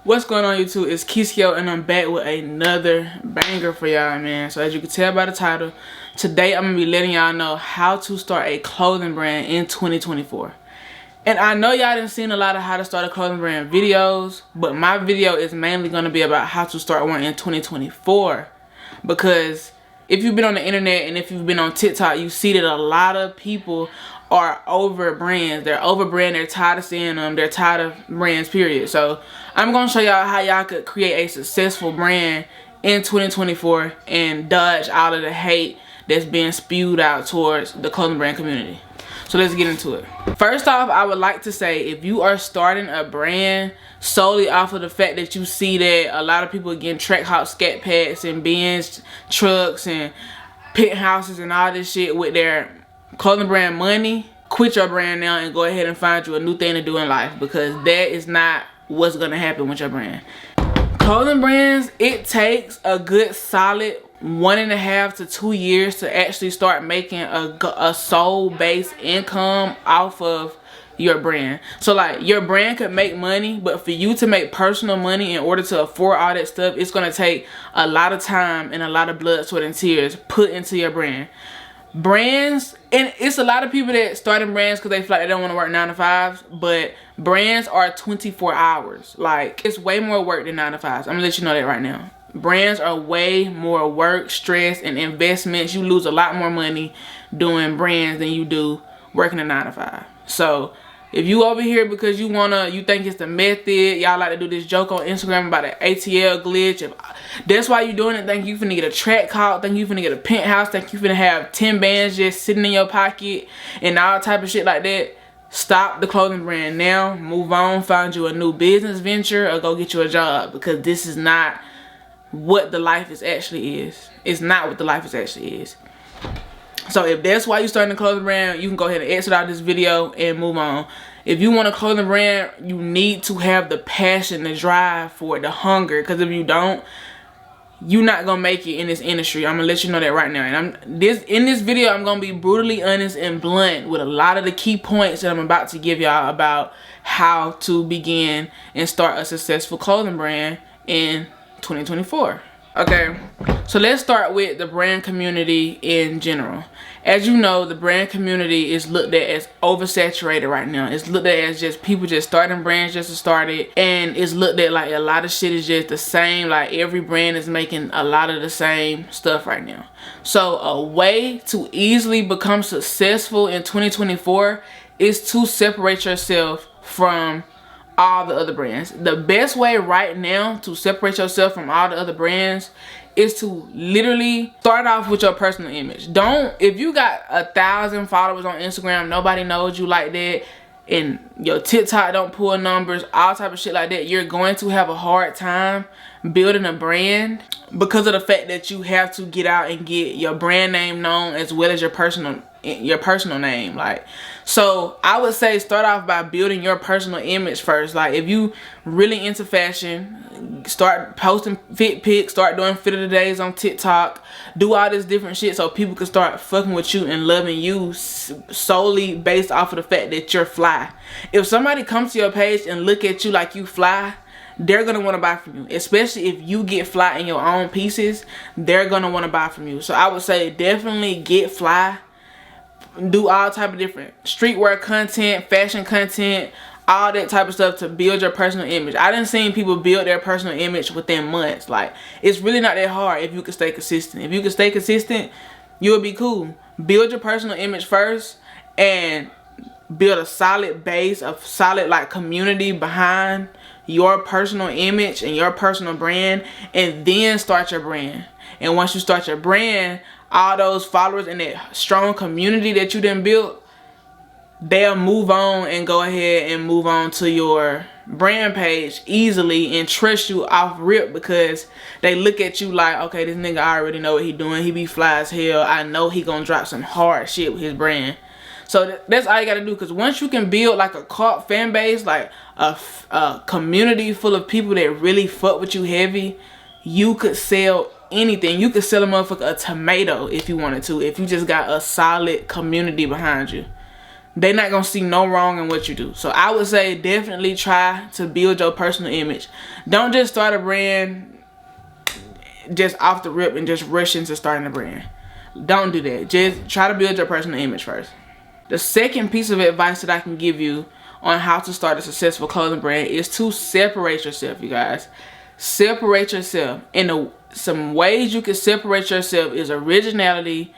What's going on, YouTube? It's Kiskyo and I'm back with another banger for y'all, man. So as you can tell by the title, today I'm gonna be letting y'all know how to start a clothing brand in 2024. And I know y'all done seen a lot of how to start a clothing brand videos, but my video is mainly gonna be about how to start one in 2024. Because if you've been on the internet and if you've been on TikTok, you see that a lot of people are over brands. They're over brand, they're tired of seeing them, they're tired of brands, period. So I'm gonna show y'all how y'all could create a successful brand in 2024 and dodge all of the hate that's being spewed out towards the clothing brand community. So let's get into it. First off, I would like to say, if you are starting a brand solely off of the fact that you see that a lot of people are getting Trackhawk scat packs and Benz trucks and penthouses and all this shit with their clothing brand money, quit your brand now and go ahead and find you a new thing to do in life, because that is not what's gonna happen with your brand. Clothing brands, it takes a good solid 1.5 to 2 years to actually start making a sole-based income off of your brand. So like, your brand could make money, but for you to make personal money in order to afford all that stuff, it's gonna take a lot of time and a lot of blood, sweat, and tears put into your brand. Brands, and it's a lot of people that starting brands because they feel like they don't want to work 9 to 5s, but brands are 24 hours. Like, it's way more work than 9 to 5s. I'm gonna let you know that right now. Brands are way more work, stress, and investments. You lose a lot more money doing brands than you do working a 9 to 5. So if you over here because you think it's the method, y'all like to do this joke on Instagram about an ATL glitch, if that's why you doing it, think you finna get a Trackhawk, think you finna get a penthouse, think you finna have 10 bands just sitting in your pocket and all type of shit like that, stop the clothing brand now. Move on, find you a new business venture, or go get you a job, because this is not what the life actually is. It's not what the life actually is. So if that's why you're starting a clothing brand, you can go ahead and exit out this video and move on. If you want a clothing brand, you need to have the passion, the drive for it, the hunger. Because if you don't, you're not gonna make it in this industry. I'm gonna let you know that right now. And in this video, I'm gonna be brutally honest and blunt with a lot of the key points that I'm about to give y'all about how to begin and start a successful clothing brand in 2024. Okay, so let's start with the brand community in general. As you know, the brand community is looked at as oversaturated right now. It's looked at as just people just starting brands just to start it, and it's looked at like a lot of shit is just the same. Like, every brand is making a lot of the same stuff right now. So a way to easily become successful in 2024 is to separate yourself from all the other brands. The best way right now to separate yourself from all the other brands is to literally start off with your personal image. If you got 1,000 followers on Instagram, nobody knows you like that, and your TikTok don't pull numbers, all type of shit like that, you're going to have a hard time building a brand, because of the fact that you have to get out and get your brand name known as well as your personal name. Like, so I would say start off by building your personal image first. Like, if you really into fashion, start posting fit pics, start doing fit of the days on TikTok, do all this different shit so people can start fucking with you and loving you solely based off of the fact that you're fly. If somebody comes to your page and look at you like you fly, they're gonna want to buy from you. Especially if you get fly in your own pieces, they're gonna want to buy from you. So I would say definitely get fly. Do all type of different streetwear content, fashion content, all that type of stuff to build your personal image. I done seen people build their personal image within months. Like, it's really not that hard if you can stay consistent. If you can stay consistent, you'll be cool. Build your personal image first and build a solid base, a solid like community behind your personal image and your personal brand, and then start your brand. And once you start your brand, all those followers and that strong community that you done built, they'll move on and go ahead and move on to your brand page easily and trust you off rip, because they look at you like, okay, this nigga I already know what he doing. He be fly as hell. I know he gonna drop some hard shit with his brand. So that's all you gotta do, because once you can build like a cult fan base, like a community full of people that really fuck with you heavy, you could sell anything. You could sell a motherfucker a tomato if you wanted to, if you just got a solid community behind you. they're not gonna see no wrong in what you do. So I would say definitely try to build your personal image. Don't just start a brand just off the rip and just rush into starting a brand. Don't do that. Just try to build your personal image first. The second piece of advice that I can give you on how to start a successful clothing brand is to separate yourself, you guys. Separate yourself. And some ways you can separate yourself is originality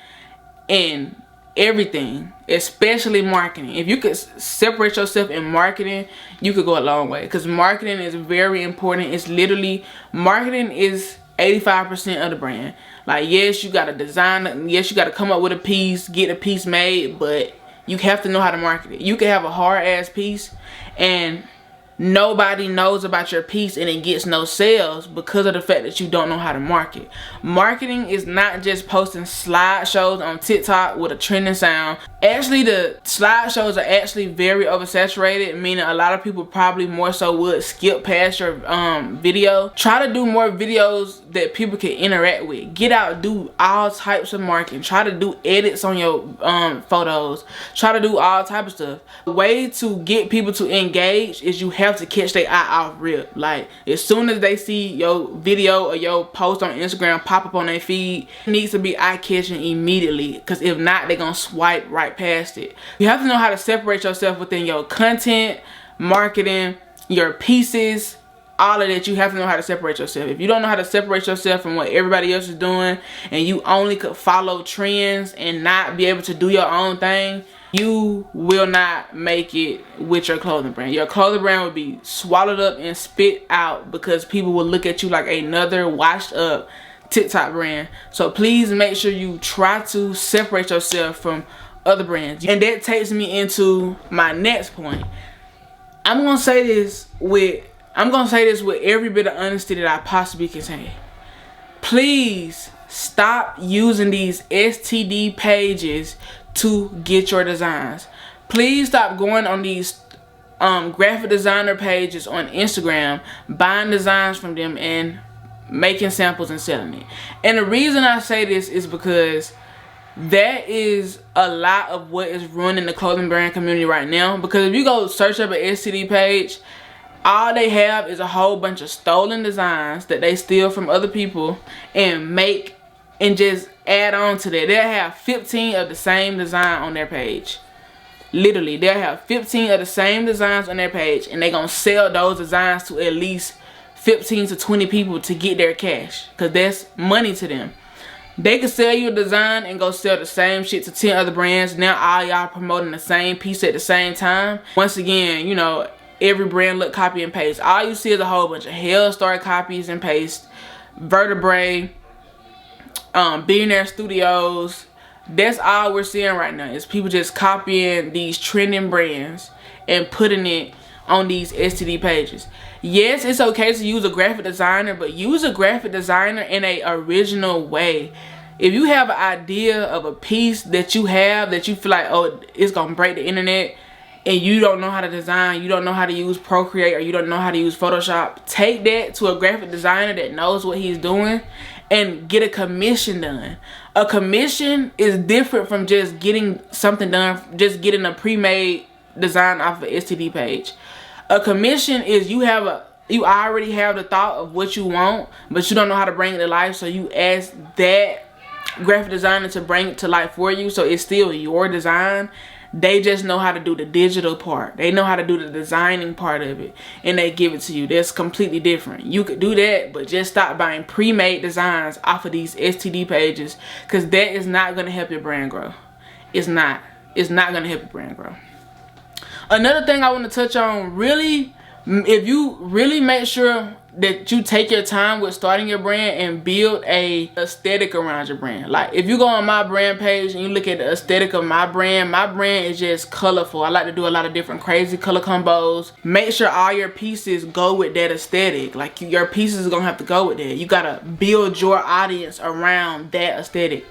in everything, especially marketing. If you could separate yourself in marketing, you could go a long way, because marketing is very important. It's literally, marketing is 85% of the brand. Like, yes, you gotta design, yes, you gotta come up with a piece, get a piece made, but you have to know how to market it. You can have a hard ass piece and nobody knows about your piece and it gets no sales because of the fact that you don't know how to market. Marketing is not just posting slideshows on TikTok with a trending sound. Actually, the slideshows are actually very oversaturated, meaning a lot of people probably more so would skip past your video. Try to do more videos that people can interact with. Get out, do all types of marketing. Try to do edits on your photos. Try to do all types of stuff. The way to get people to engage is you have to catch their eye off rip. Like, as soon as they see your video or your post on Instagram pop up on their feed, it needs to be eye-catching immediately, because if not, they're gonna swipe right past it. You have to know how to separate yourself within your content, marketing, your pieces, all of that. You have to know how to separate yourself. If you don't know how to separate yourself from what everybody else is doing, and you only could follow trends and not be able to do your own thing, you will not make it with your clothing brand. Your clothing brand will be swallowed up and spit out, because people will look at you like another washed up TikTok brand. So please make sure you try to separate yourself from other brands. And that takes me into my next point. I'm gonna say this with every bit of honesty that I possibly can say. Please stop using these STD pages to get your designs. Please stop going on these graphic designer pages on Instagram, buying designs from them and making samples and selling it. And the reason I say this is because that is a lot of what is ruining the clothing brand community right now. Because if you go search up an STD page, all they have is a whole bunch of stolen designs that they steal from other people and make and just add on to that. They'll have 15 of the same design on their page. Literally, they'll have 15 of the same designs on their page, and they're gonna sell those designs to at least 15 to 20 people to get their cash, because that's money to them. They could sell you a design and go sell the same shit to 10 other brands. Now all y'all promoting the same piece at the same time. Once again, you know, every brand look copy and paste. All you see is a whole bunch of Hellstar copies and paste, Vertebrae, Billionaire Studios. That's all we're seeing right now, is people just copying these trending brands and putting it on these STD pages. Yes, it's okay to use a graphic designer, but use a graphic designer in a original way. If you have an idea of a piece that you have that you feel like, oh, it's gonna break the internet, and you don't know how to design, you don't know how to use Procreate, or you don't know how to use Photoshop, take that to a graphic designer that knows what he's doing and get a commission done. A commission is different from just getting something done, just getting a pre-made design off of an STD page. A commission is you already have the thought of what you want, but you don't know how to bring it to life, so you ask that graphic designer to bring it to life for you, so it's still your design. They just know how to do the digital part. They know how to do the designing part of it, and they give it to you. That's completely different. You could do that, but just stop buying pre-made designs off of these STD pages, because that is not going to help your brand grow. It's not. It's not going to help your brand grow. Another thing I want to touch on, really, if you really make sure that you take your time with starting your brand and build a aesthetic around your brand. Like, if you go on my brand page and you look at the aesthetic of my brand is just colorful. I like to do a lot of different crazy color combos. Make sure all your pieces go with that aesthetic. Like, your pieces are gonna have to go with that. You gotta build your audience around that aesthetic.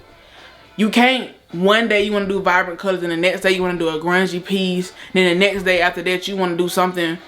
You can't, one day you want to do vibrant colors, and the next day you want to do a grungy piece, then the next day after that you want to do something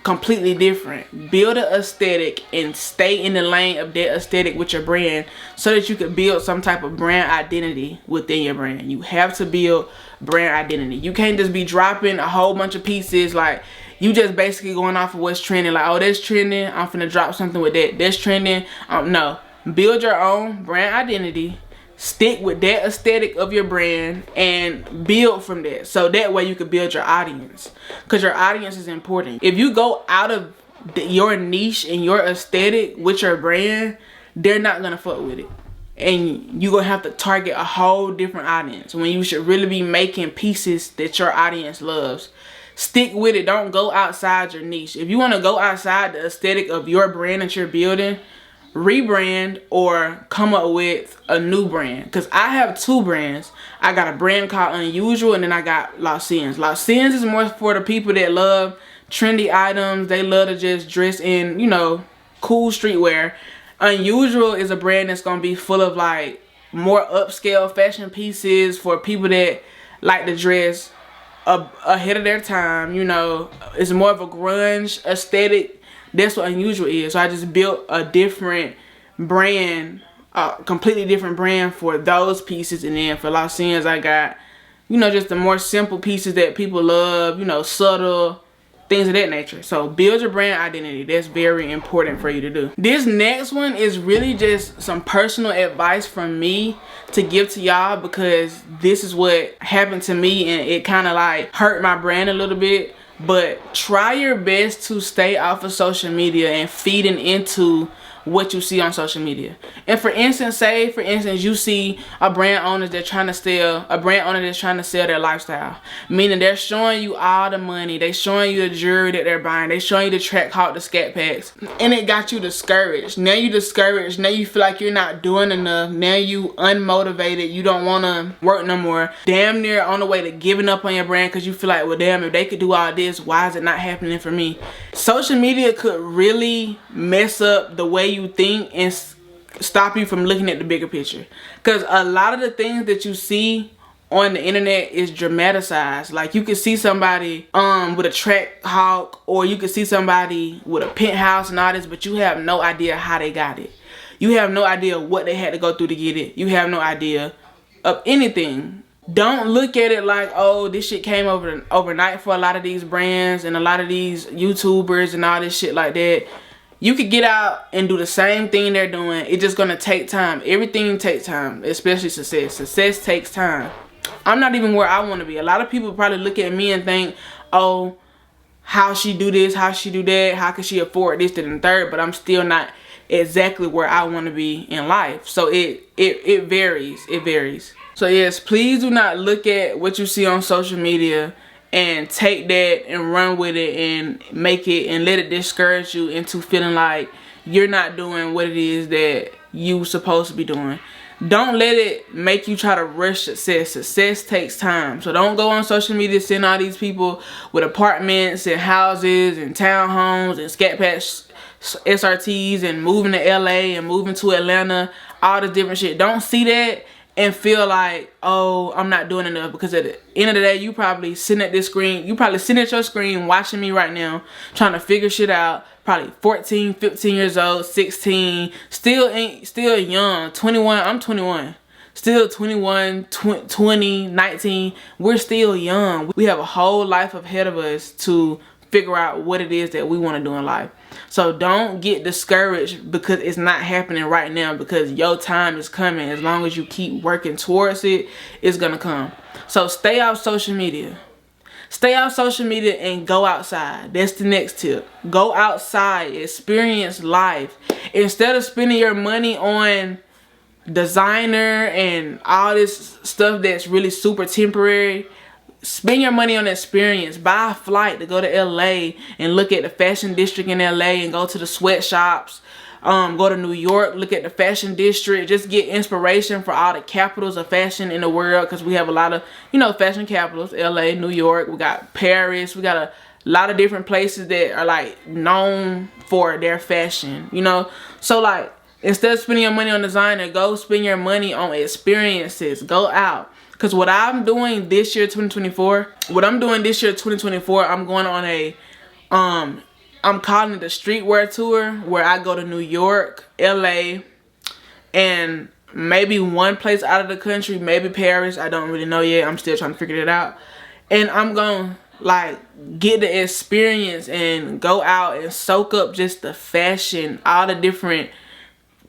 completely different. Build an aesthetic and stay in the lane of that aesthetic with your brand so that you can build some type of brand identity within your brand. You have to build brand identity. You can't just be dropping a whole bunch of pieces like you just basically going off of what's trending. Like, oh, that's trending, I'm finna drop something with that. That's trending. No. Build your own brand identity. Stick with that aesthetic of your brand and build from that. So that way you can build your audience. Because your audience is important. If you go out of your niche and your aesthetic with your brand, they're not going to fuck with it. And you're going to have to target a whole different audience when you should really be making pieces that your audience loves. Stick with it. Don't go outside your niche. If you want to go outside the aesthetic of your brand that you're building, rebrand or come up with a new brand. Because I have two brands. I got a brand called Unusual, and then I got Lausanne's. Lausanne's is more for the people that love trendy items. They love to just dress in, you know, cool streetwear. Unusual is a brand that's going to be full of like more upscale fashion pieces for people that like to dress ahead of their time. You know, it's more of a grunge aesthetic. That's what Unusual is. So I just built a different brand, a completely different brand for those pieces. And then for Lausanne's, I got, you know, just the more simple pieces that people love, you know, subtle, things of that nature. So build your brand identity. That's very important for you to do. This next one is really just some personal advice from me to give to y'all, because this is what happened to me and it kind of like hurt my brand a little bit. But try your best to stay off of social media and feeding into what you see on social media. And for instance, say for instance you see a brand owner that's trying to sell their lifestyle, meaning they're showing you all the money, they showing you the jewelry that they're buying, they showing you the track hawk, the scat packs, and it got you discouraged. Now you discouraged, now you feel like you're not doing enough, now you unmotivated, you don't want to work no more, damn near on the way to giving up on your brand because you feel like, well damn, if they could do all this, why is it not happening for me? Social media could really mess up the way you think and stop you from looking at the bigger picture, because a lot of the things that you see on the internet is dramatized. Like you can see somebody with a track hawk, or you can see somebody with a penthouse and all this, but you have no idea how they got it. You have no idea what they had to go through to get it. You have no idea of anything. Don't look at it like, oh, this shit came overnight for a lot of these brands and a lot of these YouTubers and all this shit like that. You could get out and do the same thing they're doing. It's just gonna take time. Everything takes time, especially success. Success takes time. I'm not even where I want to be. A lot of people probably look at me and think, oh, how she do this, how she do that, how can she afford this, that, and the third, but I'm still not exactly where I want to be in life. So it varies. It varies. So yes, please do not look at what you see on social media and take that and run with it and make it and let it discourage you into feeling like you're not doing what it is that you supposed to be doing. Don't let it make you try to rush success. Success takes time. So don't go on social media seeing all these people with apartments and houses and townhomes and scat patch SRTs and moving to LA and moving to Atlanta, all this different shit. Don't see that and feel like, oh, I'm not doing enough, because at the end of the day, you probably sitting at this screen, you probably sitting at your screen watching me right now, trying to figure shit out, probably 14, 15 years old, 16, still young, 21, I'm 21, still 21, 20, 19, we're still young. We have a whole life ahead of us to figure out what it is that we want to do in life. So don't get discouraged because it's not happening right now, because your time is coming. As long as you keep working towards it, it's gonna come. So stay off social media. Stay off social media and go outside. That's the next tip. Go outside, experience life. Instead of spending your money on designer and all this stuff that's really super temporary, spend your money on experience. Buy a flight to go to LA and look at the fashion district in LA and go to the sweatshops. Go to New York, look at the fashion district. Just get inspiration for all the capitals of fashion in the world, because we have a lot of, you know, fashion capitals. LA, New York, we got Paris, we got a lot of different places that are like known for their fashion, you know. So like, instead of spending your money on designer, go spend your money on experiences. Go out. Because what I'm doing this year, 2024, I'm going on a I'm calling it the streetwear tour, where I go to New York, LA, and maybe one place out of the country, maybe Paris. I don't really know yet. I'm still trying to figure it out. And I'm gonna like get the experience and go out and soak up just the fashion, all the different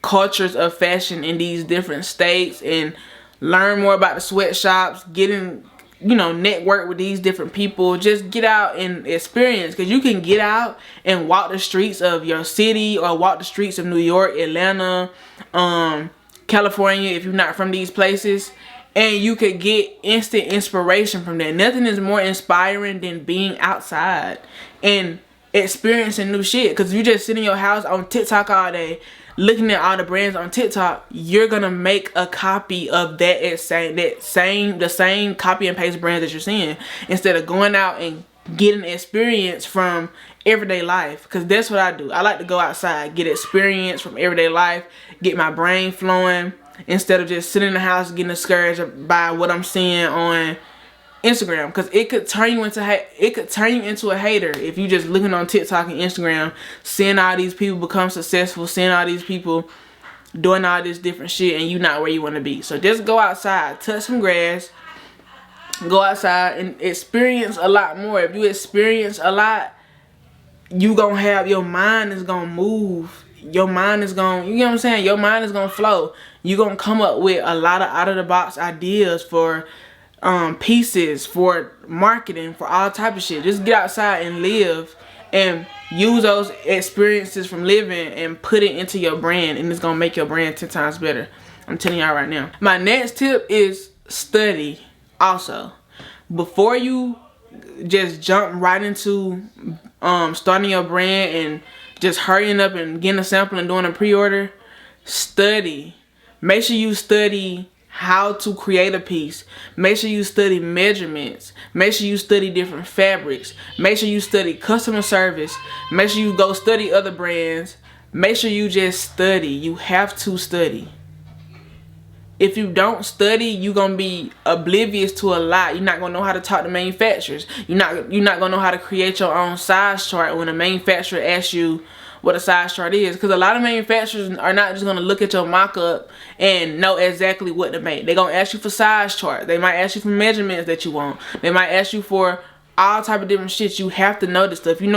cultures of fashion in these different states, and learn more about the sweatshops, network with these different people. Just get out and experience, because you can get out and walk the streets of your city, or walk the streets of New York, Atlanta, California, if you're not from these places, and you could get instant inspiration from that. Nothing is more inspiring than being outside and experiencing new shit. Because if you just sit in your house on TikTok all day looking at all the brands on TikTok, you're gonna make a copy of the same copy and paste brands that you're seeing, instead of going out and getting experience from everyday life. Because that's what I do. I like to go outside, get experience from everyday life, get my brain flowing, instead of just sitting in the house getting discouraged by what I'm seeing on Instagram. Because it could turn you into a hater if you just looking on TikTok and Instagram, seeing all these people become successful, seeing all these people doing all this different shit, and you not where you want to be. So just go outside, touch some grass, go outside and experience a lot more. If you experience a lot, you gonna have, your mind is gonna move. Your mind is gonna, you know what I'm saying? Your mind is gonna flow. You're gonna come up with a lot of out of the box ideas for pieces, for marketing, for all type of shit. Just get outside and live, and use those experiences from living and put it into your brand, and it's gonna make your brand 10 times better. I'm telling y'all right now. My next tip is study. Also, before you just jump right into starting your brand and just hurrying up and getting a sample and doing a pre-order, study. Make sure you study how to create a piece. Make sure you study measurements. Make sure you study different fabrics. Make sure you study customer service. Make sure you go study other brands. Make sure you just study. You have to study. If you don't study, you're gonna be oblivious to a lot. You're not gonna know how to talk to manufacturers. You're not gonna know how to create your own size chart when a manufacturer asks you what a size chart is. Because a lot of manufacturers are not just gonna look at your mock-up and know exactly what to make. They're gonna ask you for size chart. They might ask you for measurements that you want. They might ask you for all type of different shit. You have to know this stuff. You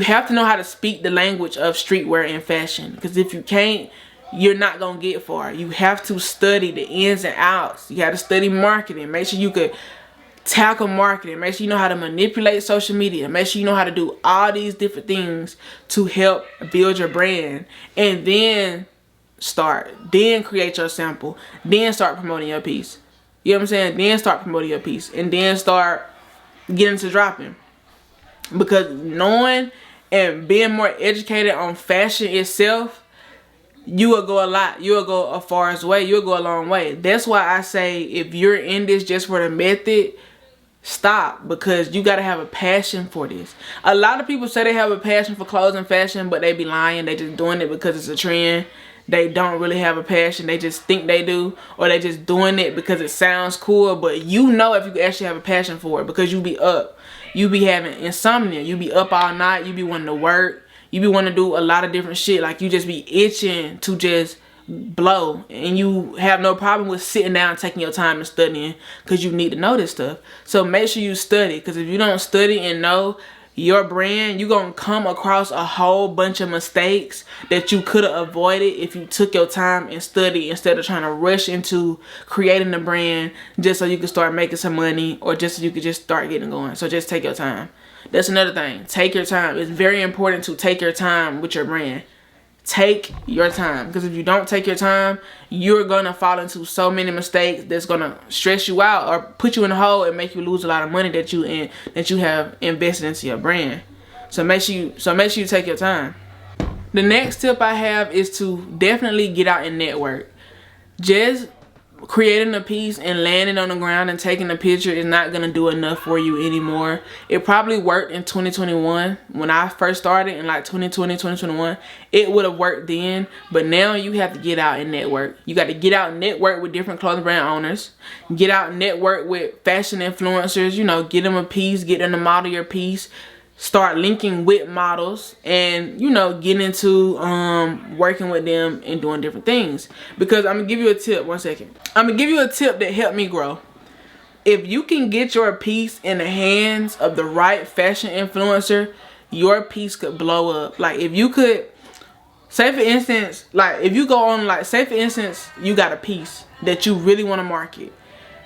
have to know how to speak the language of streetwear and fashion. Because if you can't, you're not gonna get far. You have to study the ins and outs. You got to study marketing. Make sure you could tackle marketing. Make sure you know how to manipulate social media. Make sure you know how to do all these different things to help build your brand. And then create your sample. Then start promoting your piece. You know what I'm saying? Then start promoting your piece. And then start getting to dropping. Because knowing and being more educated on fashion itself, you will go a lot. You will go a far way. You will go a long way. That's why I say, if you're in this just for the method, stop. Because you got to have a passion for this. A lot of people say they have a passion for clothes and fashion, but they be lying. They just doing it because it's a trend. They don't really have a passion. They just think they do. Or they just doing it because it sounds cool. But you know if you actually have a passion for it, because you be up. You be having insomnia. You be up all night. You be wanting to work. You be wanting to do a lot of different shit. Like, you just be itching to just blow. And you have no problem with sitting down, taking your time and studying, because you need to know this stuff. So make sure you study. Because if you don't study and know your brand, you're going to come across a whole bunch of mistakes that you could have avoided if you took your time and studied, instead of trying to rush into creating a brand just so you can start making some money, or just so you could just start getting going. So just take your time. That's another thing. Take your time. It's very important to take your time with your brand. Take your time. Because if you don't take your time, you're going to fall into so many mistakes that's going to stress you out, or put you in a hole and make you lose a lot of money that you have invested into your brand. So make sure you take your time. The next tip I have is to definitely get out and network. Just creating a piece and landing on the ground and taking a picture is not going to do enough for you anymore. It probably worked in 2021 when I first started, in like 2020, 2021. It would have worked then, but now you have to get out and network. You got to get out and network with different clothing brand owners. Get out and network with fashion influencers. You know, get them a piece, get them to model your piece. start linking with models and, you know, getting into working with them and doing different things. Because I'm gonna give you a tip. One second. I'm gonna give you a tip that helped me grow. If you can get your piece in the hands of the right fashion influencer, your piece could blow up. Like, if you could, say for instance, like if you go on, like, say for instance, you got a piece that you really want to market.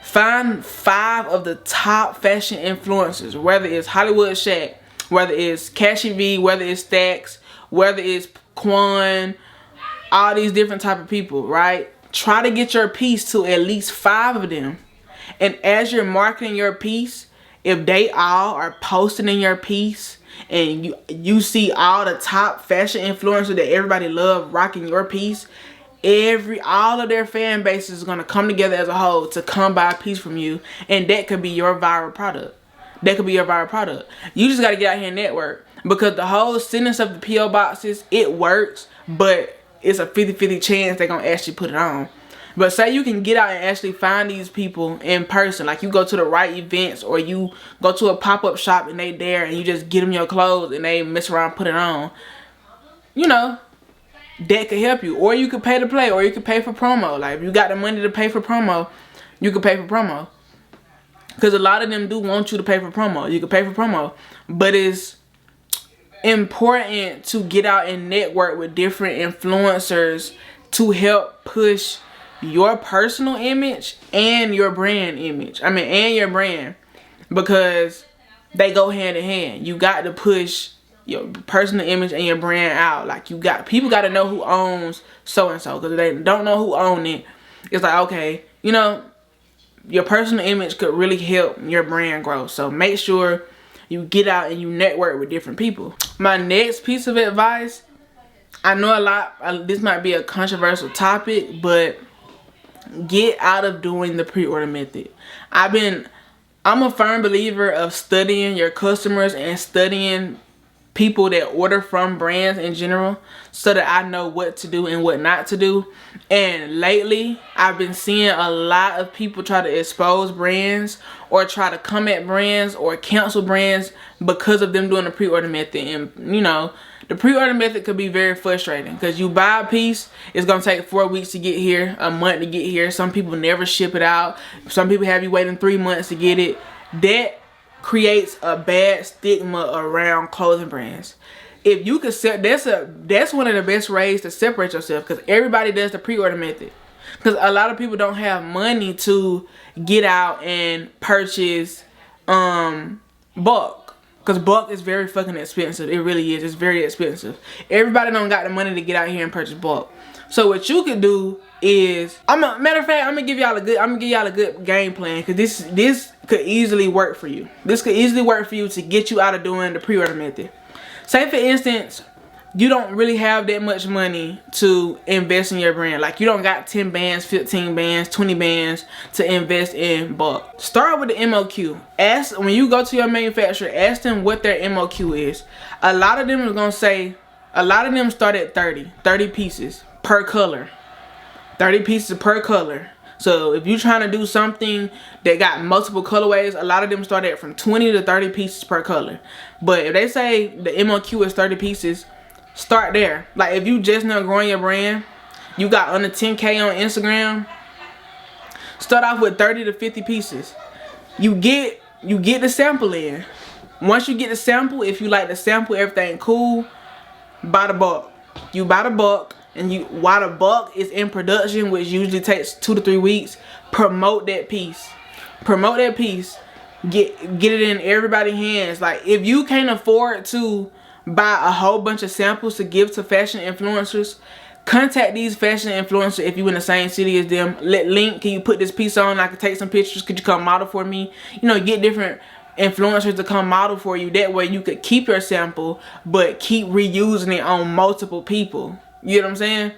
Find 5 of the top fashion influencers, whether it's Hollywood Shaq, whether it's Cashy V, whether it's Stacks, whether it's Quan, all these different type of people, right? Try to get your piece to at least 5 of them. And as you're marketing your piece, if they all are posting in your piece and you see all the top fashion influencers that everybody love rocking your piece, all of their fan base is going to come together as a whole to come buy a piece from you, and that could be your viral product. That could be your viral product. You just got to get out here and network, because the whole sentence of the P.O. boxes, it works, but it's a 50-50 chance they're going to actually put it on. But say you can get out and actually find these people in person, like you go to the right events, or you go to a pop-up shop and they there and you just get them your clothes and they mess around and put it on, you know, that could help you. Or you could pay to play, or you could pay for promo. Like, if you got the money to pay for promo, you could pay for promo. Because a lot of them do want you to pay for promo. You could pay for promo. But it's important to get out and network with different influencers to help push your personal image and your brand image. And your brand. Because they go hand in hand. You got to push your personal image and your brand out. Like, people got to know who owns so-and-so. Because if they don't know who owns it, it's like, okay, you know, your personal image could really help your brand grow. So make sure you get out and you network with different people. My next piece of advice, I know this might be a controversial topic, but get out of doing the pre-order method. I'm a firm believer of studying your customers and studying people that order from brands in general, so that I know what to do and what not to do. And lately, I've been seeing a lot of people try to expose brands or try to come at brands or cancel brands because of them doing the pre-order method. And, you know, the pre-order method could be very frustrating, because you buy a piece, it's going to take 4 weeks to get here, a month to get here. Some people never ship it out. Some people have you waiting 3 months to get it. That creates a bad stigma around clothing brands. If you could set, that's one of the best ways to separate yourself, because everybody does the pre-order method. Because a lot of people don't have money to get out and purchase bulk. Because bulk is very fucking expensive. It really is. It's very expensive. Everybody don't got the money to get out here and purchase bulk. So what you could do is, matter of fact, I'm gonna give y'all a good game plan, because this could easily work for you. This could easily work for you to get you out of doing the pre-order method. Say for instance, you don't really have that much money to invest in your brand. Like, you don't got 10 bands, 15 bands, 20 bands to invest in bulk. Start with the MOQ. When you go to your manufacturer, ask them what their MOQ is. A lot of them are gonna say, a lot of them start at 30 pieces per color. 30 pieces per color. So if you're trying to do something that got multiple colorways, a lot of them start at from 20 to 30 pieces per color. But if they say the MOQ is 30 pieces, start there. Like, if you just now growing your brand, you got under 10K on Instagram, start off with 30 to 50 pieces. You get the sample in. Once you get the sample, if you like the sample, everything cool, buy the bulk. You buy the bulk. And while the bulk is in production, which usually takes 2 to 3 weeks, promote that piece. Promote that piece. Get it in everybody's hands. Like, if you can't afford to buy a whole bunch of samples to give to fashion influencers, contact these fashion influencers if you in the same city as them. Link, can you put this piece on? I can take some pictures. Could you come model for me? You know, get different influencers to come model for you. That way you could keep your sample, but keep reusing it on multiple people. You know what I'm saying?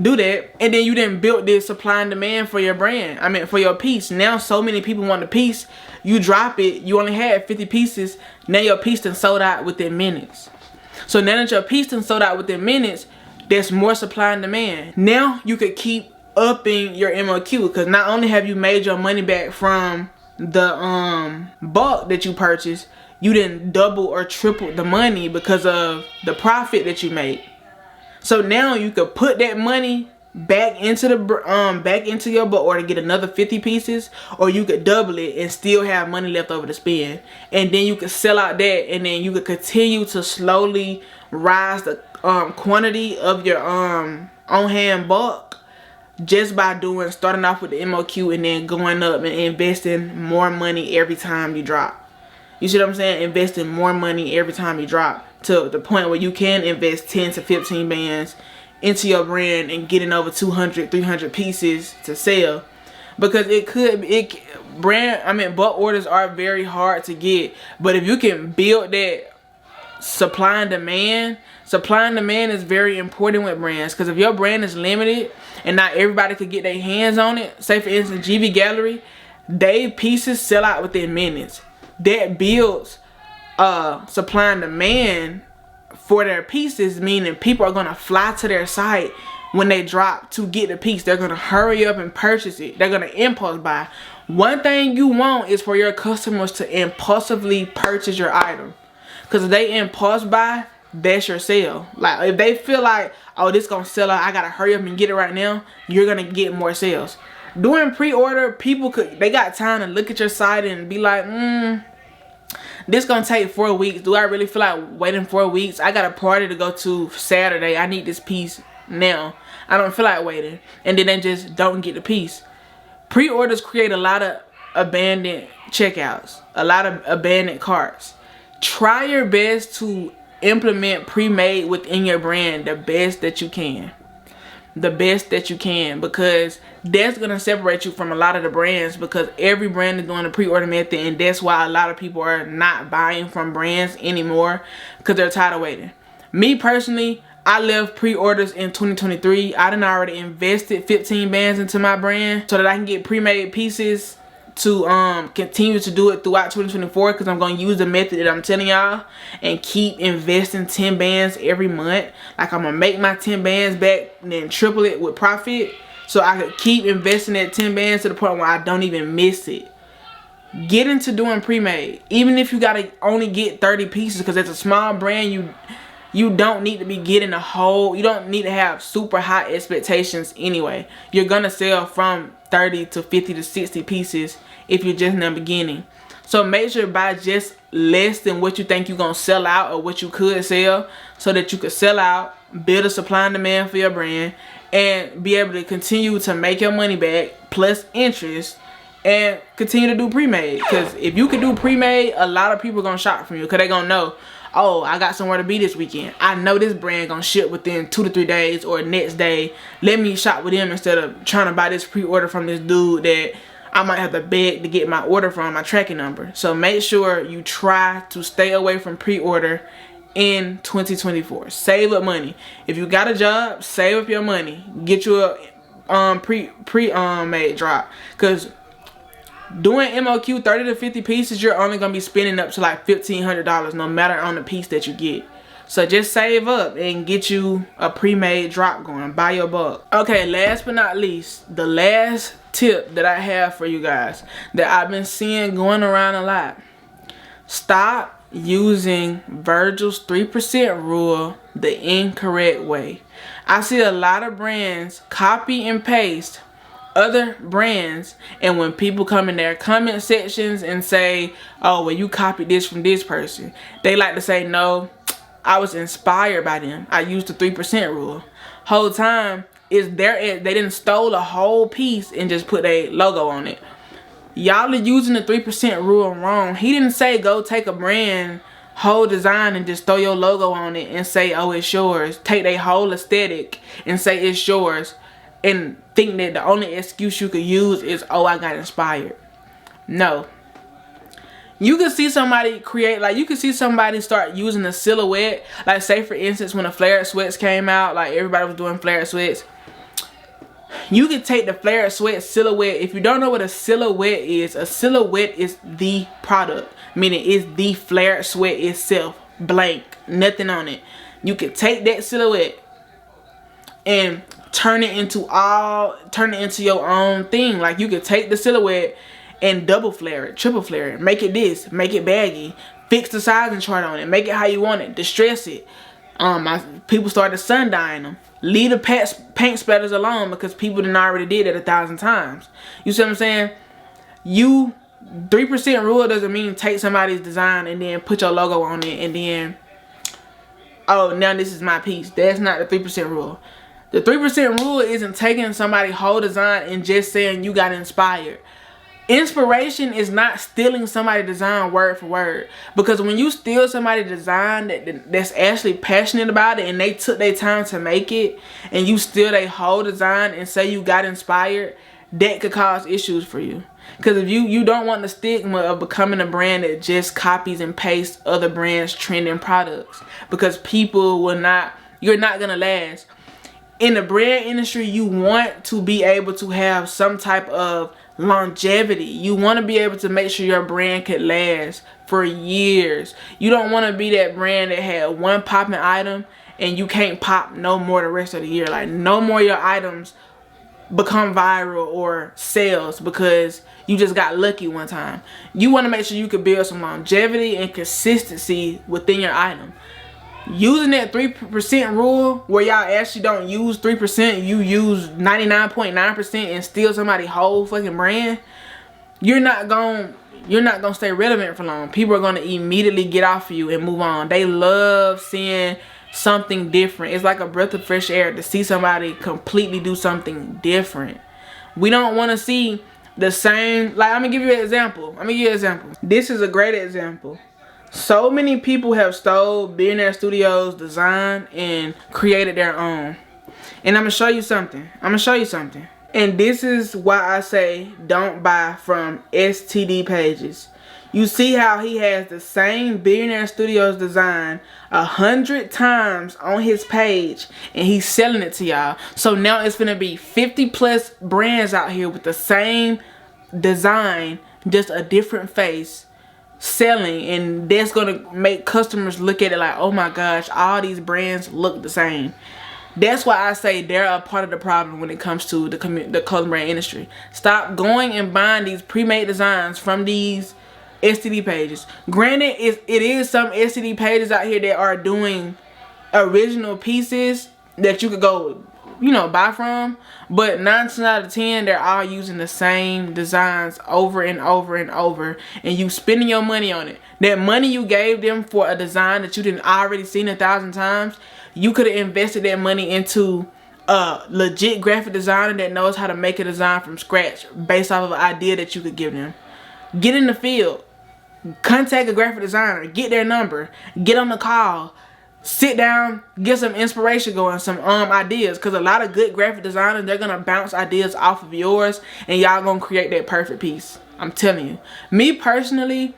Do that, and then you didn't build this supply and demand for your brand. For your piece. Now so many people want the piece. You drop it. You only had 50 pieces. Now your piece done sold out within minutes. So now that your piece done sold out within minutes, there's more supply and demand. Now you could keep upping your MOQ, because not only have you made your money back from the bulk that you purchased, you didn't double or triple the money because of the profit that you made. So now you could put that money back into your bulk order to get another 50 pieces, or you could double it and still have money left over to spend. And then you could sell out that, and then you could continue to slowly rise the quantity of your on hand bulk just by starting off with the MOQ and then going up and investing more money every time you drop. You see what I'm saying? Investing more money every time you drop to the point where you can invest 10 to 15 bands into your brand and getting over 200, 300 pieces to sell. Because bulk orders are very hard to get. But if you can build that supply and demand is very important with brands. Because if your brand is limited and not everybody could get their hands on it, say for instance GV Gallery, they pieces sell out within minutes. That builds supply and demand for their pieces, meaning people are going to fly to their site when they drop to get the piece. They're going to hurry up and purchase it. They're going to impulse buy. One thing you want is for your customers to impulsively purchase your item. Because if they impulse buy, that's your sale. Like if they feel like, oh, this going to sell out, I got to hurry up and get it right now, you're going to get more sales. During pre-order, they got time to look at your site and be like, this gonna take 4 weeks. Do I really feel like waiting 4 weeks? I got a party to go to Saturday. I need this piece now. I don't feel like waiting. And then they just don't get the piece. Pre-orders create a lot of abandoned checkouts, a lot of abandoned carts. Try your best to implement pre-made within your brand the best that you can. The best that you can, because that's gonna separate you from a lot of the brands, because every brand is doing a pre-order method, and that's why a lot of people are not buying from brands anymore, because they're tired of waiting. Me personally, I left pre-orders in 2023. I done already invested 15 bands into my brand so that I can get pre-made pieces to continue to do it throughout 2024, because I'm going to use the method that I'm telling y'all and keep investing 10 bands every month. Like I'm going to make my 10 bands back and then triple it with profit, so I could keep investing that 10 bands to the point where I don't even miss it. Get into doing pre-made, even if you got to only get 30 pieces, because it's a small brand. You don't need to be getting a whole, you don't need to have super high expectations anyway. You're going to sell from 30 to 50 to 60 pieces if you're just in the beginning. So make sure to buy just less than what you think you're going to sell out or what you could sell, so that you could sell out, build a supply and demand for your brand, and be able to continue to make your money back plus interest, and continue to do pre-made. Because if you can do pre-made, a lot of people are going to shop from you, because they're going to know, oh, I got somewhere to be this weekend. I know this brand gonna ship within 2 to 3 days or next day. Let me shop with them instead of trying to buy this pre-order from this dude that I might have to beg to get my order from, my tracking number. So make sure you try to stay away from pre-order in 2024. Save up money. If you got a job, save up your money. Get you a pre-made drop. Because doing MOQ 30 to 50 pieces, you're only going to be spending up to like $1,500 no matter on the piece that you get. So just save up and get you a pre-made drop going. Buy your bulk. Okay, last but not least, the last tip that I have for you guys that I've been seeing going around a lot. Stop using Virgils 3% rule the incorrect way. I see a lot of brands copy and paste other brands, and when people come in their comment sections and say, oh, well, you copied this from this person, they like to say, no, I was inspired by them. I used the 3% rule. Whole time is they didn't stole a whole piece and just put a logo on it. Y'all are using the 3% rule wrong. He didn't say go take a brand whole design and just throw your logo on it and say, oh, it's yours. Take their whole aesthetic and say it's yours, and think that the only excuse you could use is, oh, I got inspired. No. You can see somebody create, like you can see somebody start using a silhouette. Like say for instance when the flared sweats came out, like everybody was doing flared sweats. You can take the flared sweat silhouette. If you don't know what a silhouette is the product. Meaning it's the flared sweat itself. Blank. Nothing on it. You can take that silhouette and turn it into your own thing. Like you could take the silhouette and double flare it, triple flare it, make it this, make it baggy, Fix the sizing chart on it. Make it how you want it. Distress it. People started sun dyeing them. Leave the paint splatters alone because people done already did it 1,000 times. You see what I'm saying? 3% rule doesn't mean take somebody's design and then put your logo on it and then, oh, now this is my piece. That's not the 3% rule. The 3% rule isn't taking somebody's whole design and just saying you got inspired. Inspiration is not stealing somebody's design word for word. Because when you steal somebody's design that's actually passionate about it and they took their time to make it, and you steal their whole design and say you got inspired, that could cause issues for you. Because if you don't want the stigma of becoming a brand that just copies and pastes other brands' trending products. Because people will not, you're not going to last. In the brand industry, you want to be able to have some type of longevity. You want to be able to make sure your brand could last for years. You don't want to be that brand that had one popping item and you can't pop no more the rest of the year. Like, no more of your items become viral or sales because you just got lucky one time. You want to make sure you can build some longevity and consistency within your item. Using that 3% rule where y'all actually don't use 3%, you use 99.9% and steal somebody's whole fucking brand, you're not gonna stay relevant for long. People are gonna immediately get off of you and move on. They love seeing something different. It's like a breath of fresh air to see somebody completely do something different. We don't want to see the same. Like, I'm gonna give you an example. This is a great example. So many people have stole Billionaire Studios' design and created their own. And I'm going to show you something. And this is why I say don't buy from STD Pages. You see how he has the same Billionaire Studios design 100 times on his page and he's selling it to y'all. So now it's going to be 50 plus brands out here with the same design, just a different face, selling, and that's gonna make customers look at it like, oh my gosh, all these brands look the same. That's why I say they're a part of the problem when it comes to the clothing brand industry. Stop going and buying these pre-made designs from these STD pages. Granted, it is some STD pages out here that are doing original pieces that you could go, you know, buy from, but 9 times out of 10 they're all using the same designs over and over and over, and you spending your money on it. That money you gave them for a design that you didn't already seen 1,000 times, you could have invested that money into a legit graphic designer that knows how to make a design from scratch based off of an idea that you could give them. Get in the field, contact a graphic designer, get their number, get on the call, sit down, get some inspiration going, some ideas, because a lot of good graphic designers, they're gonna bounce ideas off of yours and y'all gonna create that perfect piece. I'm telling you. Me personally,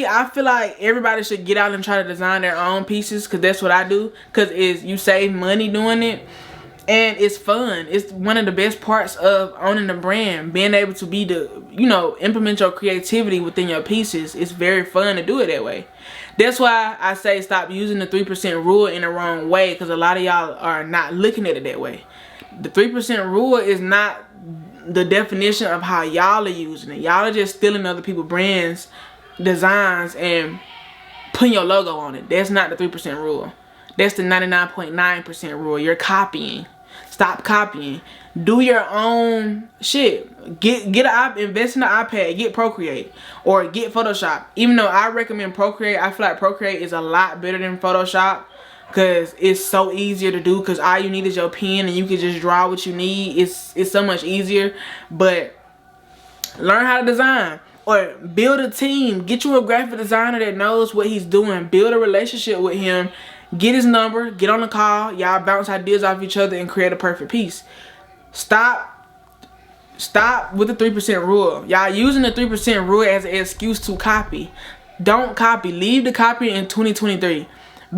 I feel like everybody should get out and try to design their own pieces, because that's what I do, because you save money doing it and it's fun. It's one of the best parts of owning a brand, being able to be implement your creativity within your pieces. It's very fun to do it that way. That's why I say stop using the 3% rule in the wrong way, because a lot of y'all are not looking at it that way. The 3% rule is not the definition of how y'all are using it. Y'all are just stealing other people's brands, designs, and putting your logo on it. That's not the 3% rule. That's the 99.9% rule. You're copying. Stop copying. Do your own shit. Invest in an iPad. Get Procreate or get Photoshop. Even though I recommend Procreate, I feel like Procreate is a lot better than Photoshop because it's so easier to do. Because all you need is your pen and you can just draw what you need. It's so much easier. But learn how to design. Or build a team. Get you a graphic designer that knows what he's doing. Build a relationship with him. Get his number. Get on the call. Y'all bounce ideas off each other and create a perfect piece. Stop with the 3% rule. Y'all using the 3% rule as an excuse to copy. Don't copy. Leave the copy in 2023.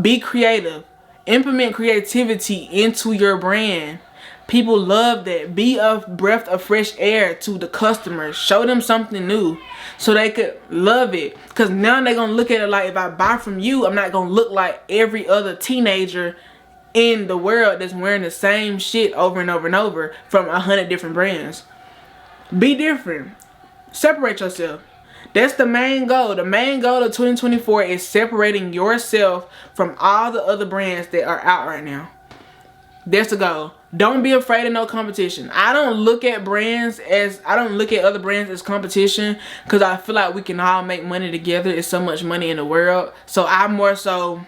Be creative. Implement creativity into your brand. People love that. Be a breath of fresh air to the customers. Show them something new so they could love it. Because now they're going to look at it like, if I buy from you, I'm not going to look like every other teenager in the world that's wearing the same shit over and over and over from 100 different brands. Be different. Separate yourself. That's the main goal. The main goal of 2024 is separating yourself from all the other brands that are out right now. That's the goal. Don't be afraid of no competition. I don't look at other brands as competition, because I feel like we can all make money together. It's so much money in the world. So I more so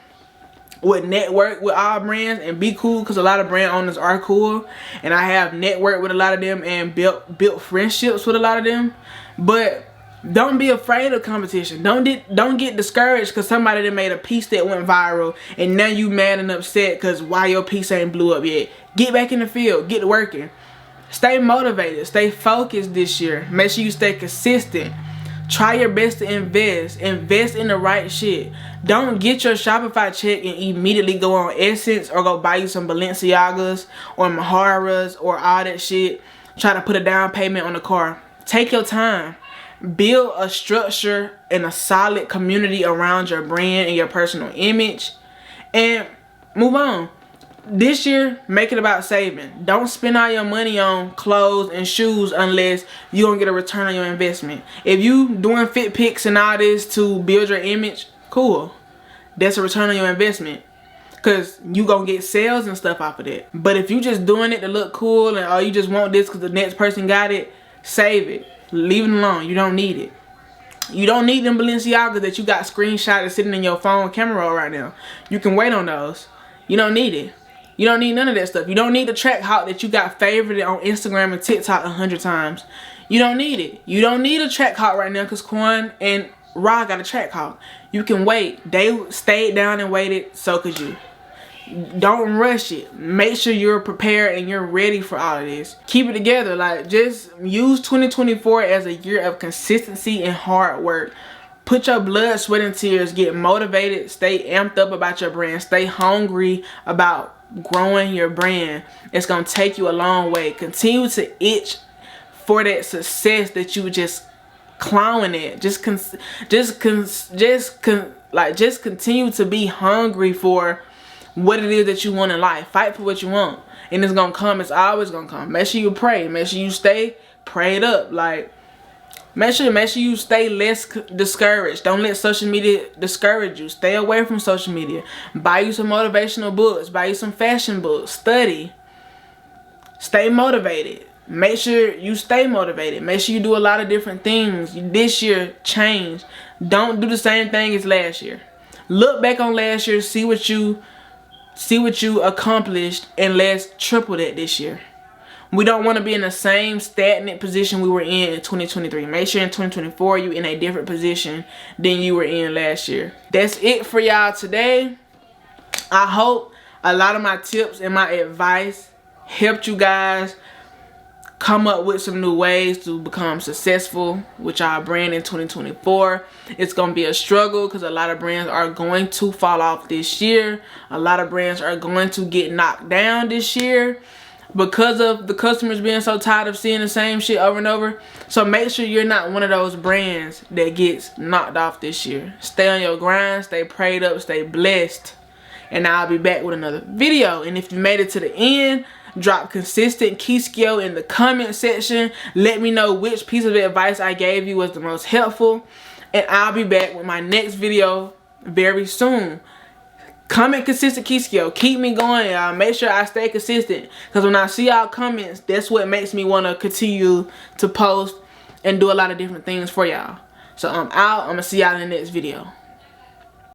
would network with all brands and be cool, because a lot of brand owners are cool, and I have networked with a lot of them and built friendships with a lot of them. But don't be afraid of competition. Don't get discouraged because somebody that made a piece that went viral and now you mad and upset because why your piece ain't blew up yet. Get back in the field. Get working. Stay motivated. Stay focused this year. Make sure you stay consistent. Try your best to invest. Invest in the right shit. Don't get your Shopify check and immediately go on Essence or go buy you some Balenciagas or Maharas or all that shit. Try to put a down payment on the car. Take your time. Build a structure and a solid community around your brand and your personal image, and move on. This year, make it about saving. Don't spend all your money on clothes and shoes unless you don't get a return on your investment. If you doing fit pics and all this to build your image, cool. That's a return on your investment, because you gonna get sales and stuff off of that. But if you just doing it to look cool and you just want this because the next person got it, save it. Leave it alone. You don't need it. You don't need them Balenciagas that you got screenshotted sitting in your phone camera roll right now. You can wait on those. You don't need it. You don't need none of that stuff. You don't need the track hawk that you got favorited on Instagram and TikTok 100 times. You don't need it. You don't need a track hawk right now because Quan and Ra got a track hawk. You can wait. They stayed down and waited, so could you. Don't rush it. Make sure you're prepared and you're ready for all of this. Keep it together. Like, just use 2024 as a year of consistency and hard work. Put your blood, sweat, and tears. Get motivated. Stay amped up about your brand. Stay hungry about growing your brand. It's gonna take you a long way. Continue to itch for that success that you were just clawing at. Just continue to be hungry for what it is that you want in life. Fight for what you want, and it's gonna come. It's always gonna come. Make sure you pray. Make sure you stay prayed up. Like, make sure you stay less discouraged. Don't let social media discourage you. Stay away from social media. Buy you some motivational books. Buy you some fashion books. Study. Stay motivated. Make sure you stay motivated. Make sure you do a lot of different things. This year, change. Don't do the same thing as last year. Look back on last year. See what you accomplished, and let's triple that this year. We don't want to be in the same stagnant position we were in 2023. Make sure in 2024 you in a different position than you were in last year. That's it for y'all today. I hope a lot of my tips and my advice helped you guys come up with some new ways to become successful with y'all brand in 2024. It's going to be a struggle because a lot of brands are going to fall off this year. A lot of brands are going to get knocked down this year because of the customers being so tired of seeing the same shit over and over. So make sure you're not one of those brands that gets knocked off this year. Stay on your grind, stay prayed up, stay blessed, and I'll be back with another video. And if you made it to the end, drop consistent key skill in the comment section. Let me know which piece of advice I gave you was the most helpful, and I'll be back with my next video very soon. Comment consistent key skill. Keep me going, y'all. Make sure I stay consistent, because when I see y'all comments, that's what makes me want to continue to post and do a lot of different things for y'all. So I'm out. I'm gonna see y'all in the next video.